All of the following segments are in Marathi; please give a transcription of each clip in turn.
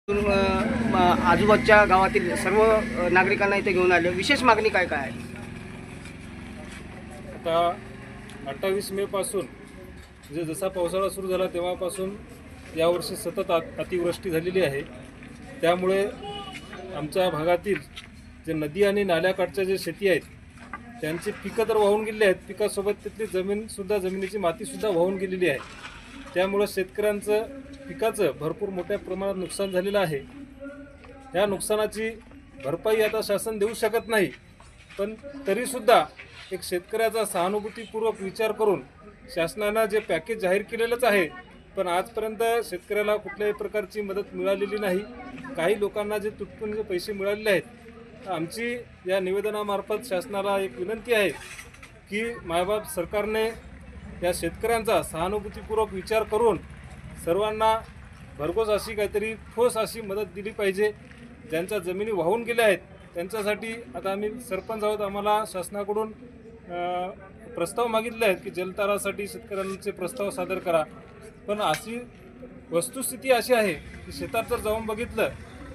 आजूबाजूच्या गावातील सर्व नागरिकांना इथे घेऊन आले. विशेष मागणी काय काय आहे? आता 28 मे पासून जसा पावसाळा सुरू झाला तेव्हापासून यावर्षी सतत अतिवृष्टी झालेली आहे. त्यामुळे आमच्या भागातील जे नदी आणि नाल्याकाठच्या जे शेती आहेत त्यांची पिकं तर वाहून गेलेली आहेत. पिकासोबत तिथली जमीनसुद्धा, जमिनीची मातीसुद्धा वाहून गेलेली आहे. त्यामुळं शेतकऱ्यांचं पिकाचं भरपूर मोठ्या प्रमाणात नुकसान झालेलं आहे. ह्या नुकसानाची भरपाई आता शासन देऊ शकत नाही, पण तरीसुद्धा एक शेतकऱ्याचा सहानुभूतीपूर्वक विचार करून शासनानं जे पॅकेज जाहीर केलेलंच आहे, पण आजपर्यंत शेतकऱ्याला कुठल्याही प्रकारची मदत मिळालेली नाही. काही लोकांना जे तुटपुंजे पैसे मिळालेले आहेत. आमची या निवेदनामार्फत शासनाला एक विनंती आहे की मायबाप सरकारने या शेतकऱ्यांचा सहानुभूतीपूर्वक विचार करून सर्वांना भरघोस अशी काहीतरी ठोस अशी मदत दिली पाहिजे. ज्यांच्या जमिनी वाहून गेल्या आहेत त्यांच्यासाठी आता आम्ही सरपंच आहोत, आम्हाला शासनाकडून प्रस्ताव मागितले आहेत की जलतारासाठी शेतकऱ्यांचे प्रस्ताव सादर करा. पण अशी वस्तुस्थिती अशी आहे की शेतात जर जाऊन बघितलं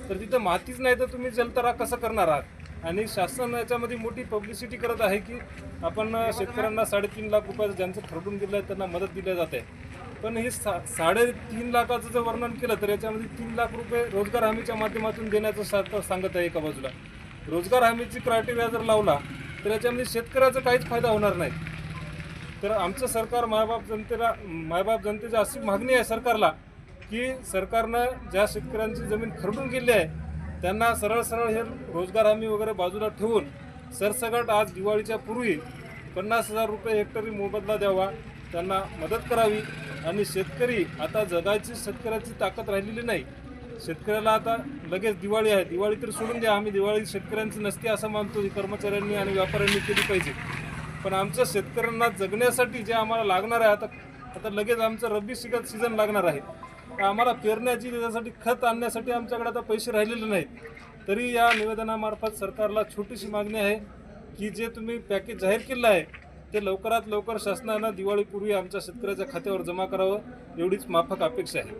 तर तिथं मातीच नाही, तर तुम्ही जलतारा कसं करणार आहात? आणि शासन याच्यामध्ये मोठी पब्लिसिटी करत आहे की आपण शेतकऱ्यांना 3.5 लाख रुपयाचं ज्यांचं खरडून गेलं आहे त्यांना मदत दिली जाते. पण हे 3.5 लाखाचं जर वर्णन केलं तर याच्यामध्ये 3 लाख रुपये रोजगार हमीच्या माध्यमातून देण्याचं सांगत आहे. एका बाजूला रोजगार हमीची क्रायटेरिया जर लावला तर याच्यामध्ये शेतकऱ्याचा काहीच फायदा होणार नाही. तर आमचं सरकार मायबाप जनतेची अशी मागणी आहे सरकारला की सरकारनं ज्या शेतकऱ्यांची जमीन खरडून गेली आहे त्यांना सरळ हे रोजगार हमी वगैरे बाजूला ठेवून सरसकट आज दिवाळीच्या पूर्वी 50,000 रुपये हेक्टरी मोबदला द्यावा, त्यांना मदत करावी. आणि शेतकरी आता जगायची शेतकऱ्याची ताकद राहिलेली नाही. शेतकऱ्याला आता लगेच दिवाळी आहे, दिवाळी तर सोडून द्या, आम्ही दिवाळी शेतकऱ्यांची नसते असं मानतो. कर्मचाऱ्यांनी आणि व्यापाऱ्यांनी केली पाहिजे. पण आमच्या शेतकऱ्यांना जगण्यासाठी जे आम्हाला लागणार आहे, आता लगेच आमचं रब्बी सीझन लागणार आहे. आम्हाला पेरण्याची, त्याच्यासाठी खत आणण्यासाठी आमच्याकडे आता पैसे राहिलेले नाहीत. तरी या निवेदनामार्फत सरकारला छोटीशी मागणी आहे की जे तुम्ही पॅकेज जाहीर केलं आहे ते लवकरात लवकर शासनानं दिवाळीपूर्वी आमच्या शेतकऱ्याच्या खात्यावर जमा करावं, एवढीच माफक अपेक्षा आहे.